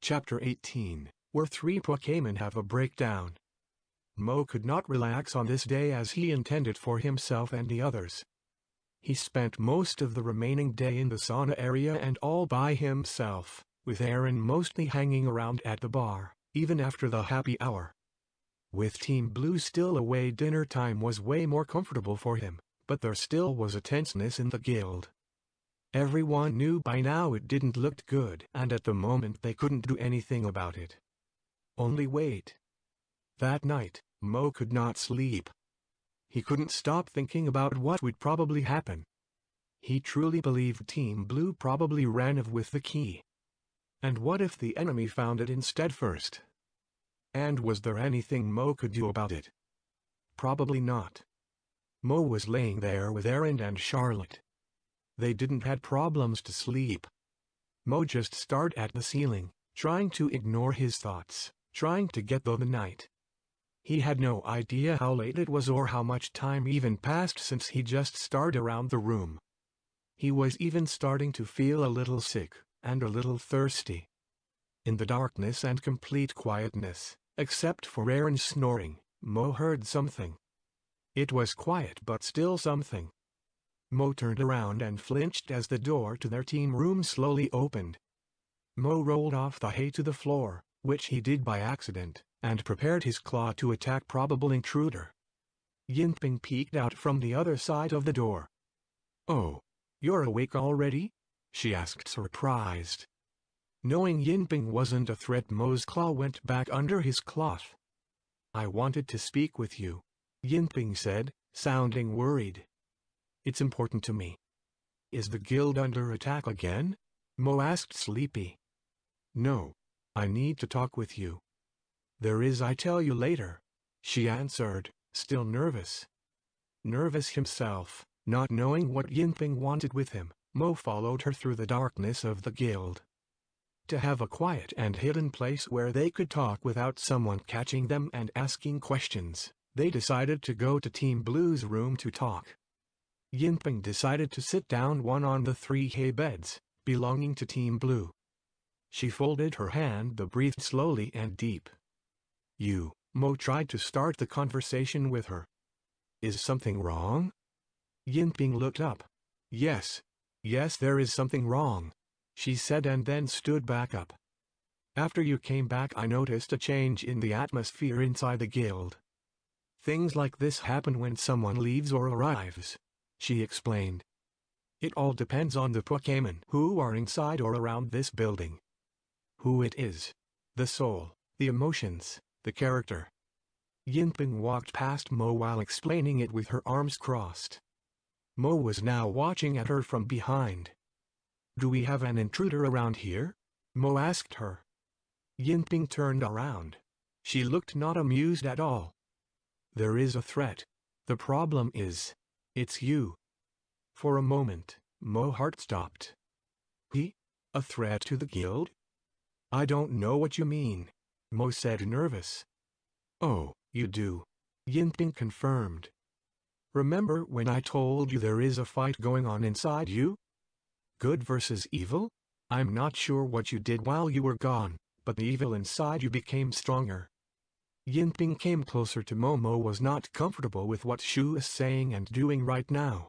Chapter 18, where three Pokémon have a breakdown. Mo could not relax on this day as he intended for himself and the others. He spent most of the remaining day in the sauna area and all by himself, with Aaron mostly hanging around at the bar, even after the happy hour. With Team Blue still away, dinner time was way more comfortable for him, but there still was a tenseness in the guild. Everyone knew by now it didn't look good, and at the moment they couldn't do anything about it. Only wait. That night, Mo could not sleep. He couldn't stop thinking about what would probably happen. He truly believed Team Blue probably ran off with the key. And what if the enemy found it instead first? And was there anything Mo could do about it? Probably not. Mo was laying there with Aaron and Charlotte. They didn't had problems to sleep. Mo just stared at the ceiling, trying to ignore his thoughts, trying to get through the night. He had no idea how late it was or how much time even passed since he just stared around the room. He was even starting to feel a little sick, and a little thirsty. In the darkness and complete quietness, except for Aaron's snoring, Mo heard something. It was quiet but still something. Mo turned around and flinched as the door to their team room slowly opened. Mo rolled off the hay to the floor, which he did by accident, and prepared his claw to attack probable intruder. Yinping peeked out from the other side of the door. "Oh, you're awake already?" she asked, surprised. Knowing Yinping wasn't a threat, Mo's claw went back under his cloth. "I wanted to speak with you," Yinping said, sounding worried. "It's important to me." "Is the guild under attack again?" Mo asked sleepy. "No. I need to talk with you." "There is, I tell you later," she answered, still nervous. Nervous himself, not knowing what Yinping wanted with him, Mo followed her through the darkness of the guild. To have a quiet and hidden place where they could talk without someone catching them and asking questions, they decided to go to Team Blue's room to talk. Yinping decided to sit down one on the three hay beds, belonging to Team Blue. She folded her hand and breathed slowly and deep. Mo tried to start the conversation with her. "Is something wrong?" Yinping looked up. Yes, there is something wrong," she said and then stood back up. "After you came back I noticed a change in the atmosphere inside the guild. Things like this happen when someone leaves or arrives," she explained. "It all depends on the Pokémon who are inside or around this building. Who it is. The soul, the emotions, the character." Yinping walked past Mo while explaining it with her arms crossed. Mo was now watching at her from behind. "Do we have an intruder around here?" Mo asked her. Yinping turned around. She looked not amused at all. "There is a threat. The problem is, it's you." For a moment, Mo's heart stopped. "He? A threat to the guild?" "I don't know what you mean," Mo said, nervous. "Oh, you do," Yinping confirmed. "Remember when I told you there is a fight going on inside you? Good versus evil? I'm not sure what you did while you were gone, but the evil inside you became stronger." Yinping came closer to Mo. Mo was not comfortable with what she was saying and doing right now.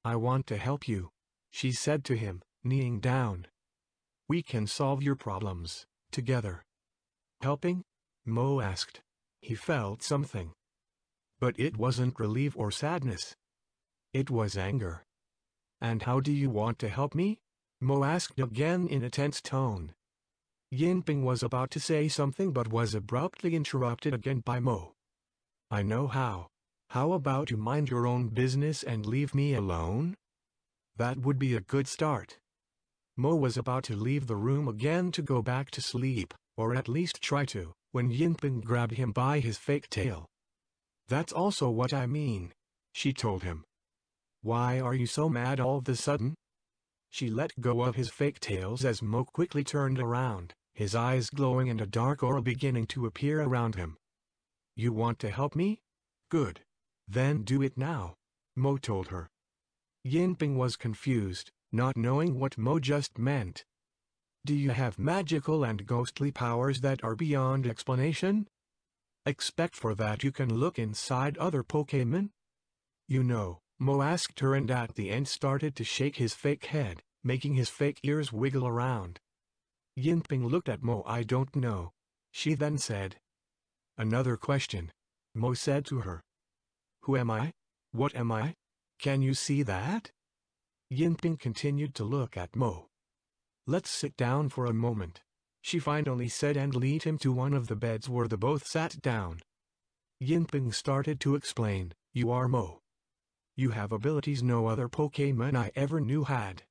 "I want to help you," she said to him, kneeling down. "We can solve your problems, together." "Helping?" Mo asked. He felt something. But it wasn't relief or sadness. It was anger. "And how do you want to help me?" Mo asked again in a tense tone. Yinping was about to say something but was abruptly interrupted again by Mo. "I know how. How about you mind your own business and leave me alone?" "That would be a good start." Mo was about to leave the room again to go back to sleep, or at least try to, when Yinping grabbed him by his fake tail. "That's also what I mean," she told him. "Why are you so mad all of a sudden?" She let go of his fake tails as Mo quickly turned around, his eyes glowing and a dark aura beginning to appear around him. "You want to help me? Good. Then do it now," Mo told her. Yinping was confused, not knowing what Mo just meant. Do you have magical and ghostly powers that are beyond explanation? Expect for that you can look inside other Pokémon? You know, Mo asked her and at the end started to shake his fake head, making his fake ears wiggle around. Yinping looked at Mo. I don't know. She then said. Another question. Mo said to her. Who am I? What am I? Can you see that? Yinping continued to look at Mo. Let's sit down for a moment, she finally said and led him to one of the beds where they both sat down. Yinping started to explain, you are Mo. You have abilities no other Pokémon I ever knew had.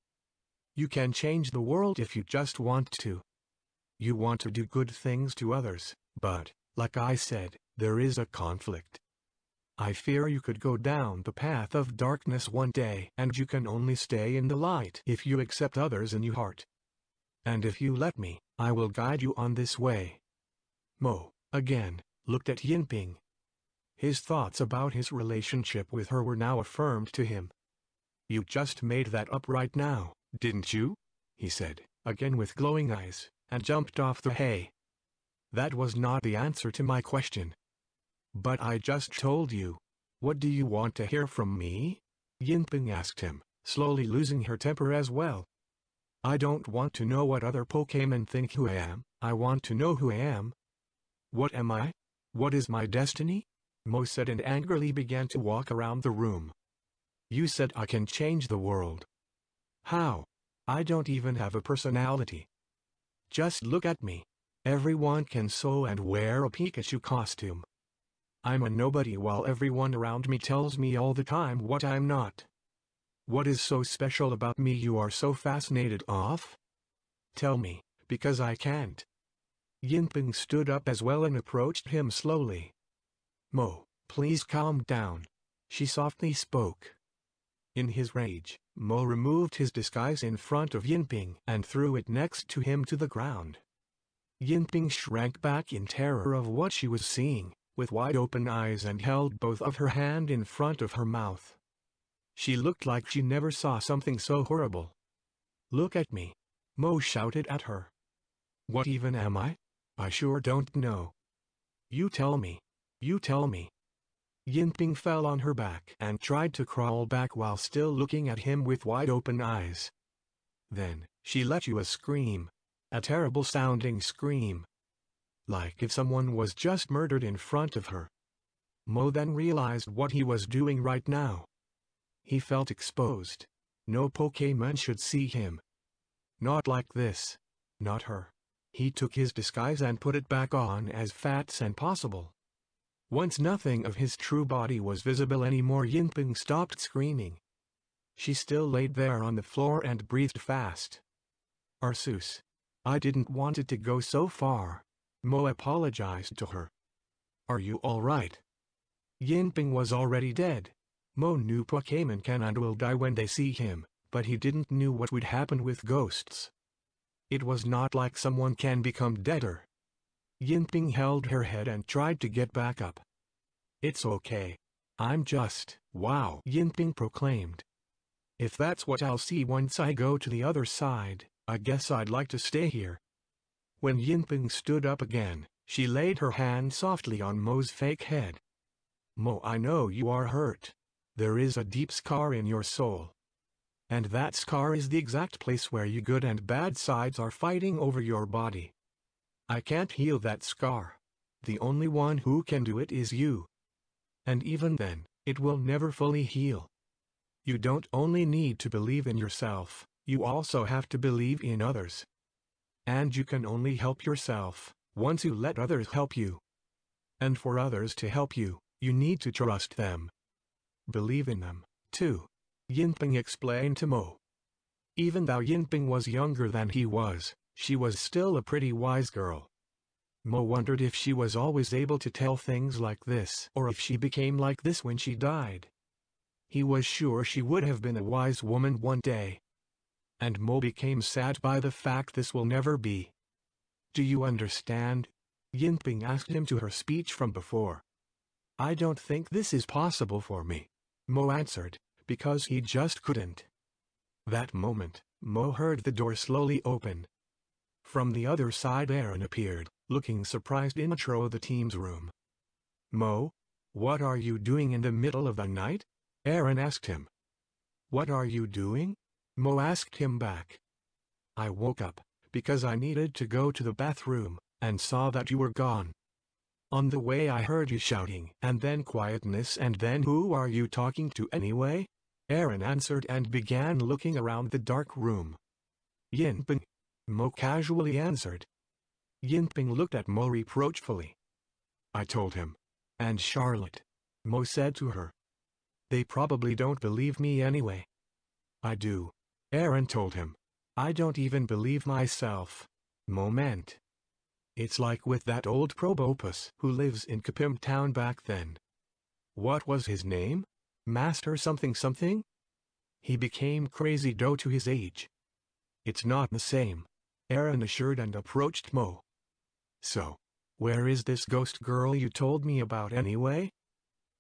You can change the world if you just want to. You want to do good things to others, but, like I said, there is a conflict. I fear you could go down the path of darkness one day and you can only stay in the light if you accept others in your heart. And if you let me, I will guide you on this way. Mo, again, looked at Yinping. His thoughts about his relationship with her were now affirmed to him. You just made that up right now, didn't you? He said, again with glowing eyes, and jumped off the hay. That was not the answer to my question. But I just told you. What do you want to hear from me? Yinping asked him, slowly losing her temper as well. I don't want to know what other Pokémon think who I am, I want to know who I am. What am I? What is my destiny? Mo said and angrily began to walk around the room. You said I can change the world. How? I don't even have a personality. Just look at me. Everyone can sew and wear a Pikachu costume. I'm a nobody while everyone around me tells me all the time what I'm not. What is so special about me you are so fascinated of? Tell me, because I can't. Yinping stood up as well and approached him slowly. Mo, please calm down, she softly spoke. In his rage, Mo removed his disguise in front of Yinping and threw it next to him to the ground. Yinping shrank back in terror of what she was seeing, with wide open eyes and held both of her hands in front of her mouth. She looked like she never saw something so horrible. Look at me, Mo shouted at her. What even am I? I sure don't know. You tell me. You tell me. Yinping fell on her back and tried to crawl back while still looking at him with wide open eyes. Then, she let out a scream. A terrible sounding scream. Like if someone was just murdered in front of her. Mo then realized what he was doing right now. He felt exposed. No Pokémon should see him. Not like this. Not her. He took his disguise and put it back on as fast as possible. Once nothing of his true body was visible anymore, Yinping stopped screaming. She still laid there on the floor and breathed fast. Arceus. I didn't want it to go so far. Mo apologized to her. Are you alright? Yinping was already dead. Mo knew Pokémon can and will die when they see him, but he didn't know what would happen with ghosts. It was not like someone can become deader. Yinping held her head and tried to get back up. It's okay. I'm just, wow, Yinping proclaimed. If that's what I'll see once I go to the other side, I guess I'd like to stay here. When Yinping stood up again, she laid her hand softly on Mo's fake head. Mo, I know you are hurt. There is a deep scar in your soul. And that scar is the exact place where your good and bad sides are fighting over your body. I can't heal that scar. The only one who can do it is you. And even then, it will never fully heal. You don't only need to believe in yourself, you also have to believe in others. And you can only help yourself once you let others help you. And for others to help you, you need to trust them. Believe in them, too. Yinping explained to Mo. Even though Yinping was younger than he was, she was still a pretty wise girl. Mo wondered if she was always able to tell things like this or if she became like this when she died. He was sure she would have been a wise woman one day. And Mo became sad by the fact this will never be. Do you understand? Yinping asked him to her speech from before. I don't think this is possible for me, Mo answered, because he just couldn't. That moment, Mo heard the door slowly open. From the other side Aaron appeared, looking surprised in the team's room. "Mo? What are you doing in the middle of the night?" Aaron asked him. "What are you doing?" Mo asked him back. "I woke up, because I needed to go to the bathroom, and saw that you were gone. On the way I heard you shouting and then quietness and then who are you talking to anyway?" Aaron answered and began looking around the dark room. "Yinping," Mo casually answered. Yinping looked at Mo reproachfully. "I told him. And Charlotte," Mo said to her. "They probably don't believe me anyway." "I do," Aaron told him. "I don't even believe myself," Mo meant. "It's like with that old probopus who lives in Kapim town back then. What was his name? Master something something? He became crazy due to his age." "It's not the same," Aaron assured and approached Mo. "So, where is this ghost girl you told me about anyway?"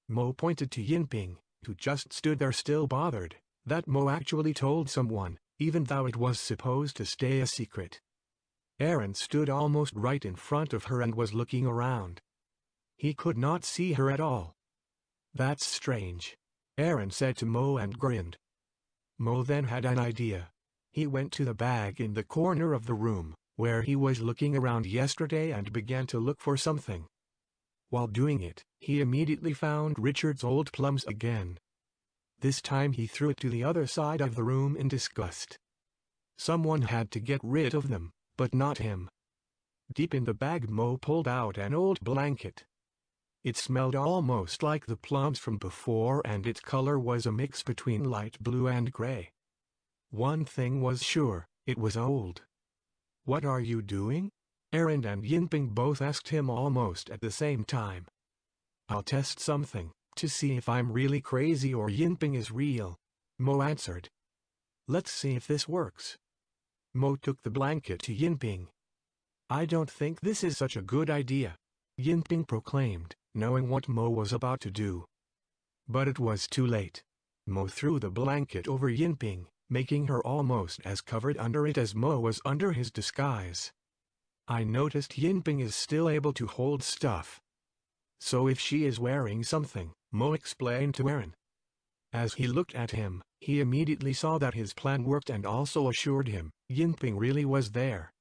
Mo pointed to Yinping, who just stood there still bothered that Mo actually told someone, even though it was supposed to stay a secret. Aaron stood almost right in front of her and was looking around. He could not see her at all. "That's strange," Aaron said to Mo and grinned. Mo then had an idea. He went to the bag in the corner of the room, where he was looking around yesterday and began to look for something. While doing it, he immediately found Richard's old plums again. This time he threw it to the other side of the room in disgust. Someone had to get rid of them, but not him. Deep in the bag Mo pulled out an old blanket. It smelled almost like the plums from before and its color was a mix between light blue and gray. One thing was sure, it was old. "What are you doing?" Aaron and Yinping both asked him almost at the same time. "I'll test something, to see if I'm really crazy or Yinping is real," Mo answered. "Let's see if this works." Mo took the blanket to Yinping. "I don't think this is such a good idea," Yinping proclaimed, knowing what Mo was about to do. But it was too late. Mo threw the blanket over Yinping, making her almost as covered under it as Mo was under his disguise. "I noticed Yinping is still able to hold stuff. So if she is wearing something," Mo explained to Aaron. As he looked at him, he immediately saw that his plan worked and also assured him Yinping really was there.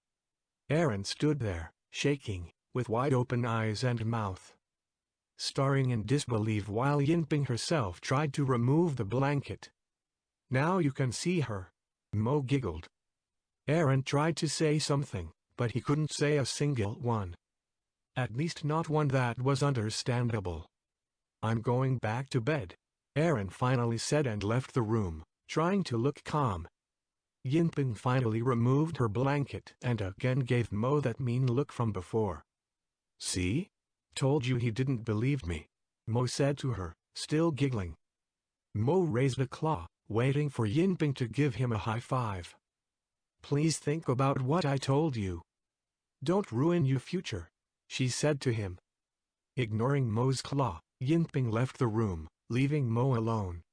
Aaron stood there, shaking, with wide-open eyes and mouth, staring in disbelief while Yinping herself tried to remove the blanket. "Now you can see her," Mo giggled. Aaron tried to say something, but he couldn't say a single one. At least not one that was understandable. "I'm going back to bed," Aaron finally said and left the room, trying to look calm. Yinping finally removed her blanket and again gave Mo that mean look from before. "See? Told you he didn't believe me," Mo said to her, still giggling. Mo raised a claw, waiting for Yinping to give him a high five. "Please think about what I told you. Don't ruin your future," she said to him. Ignoring Mo's claw, Yinping left the room, leaving Mo alone.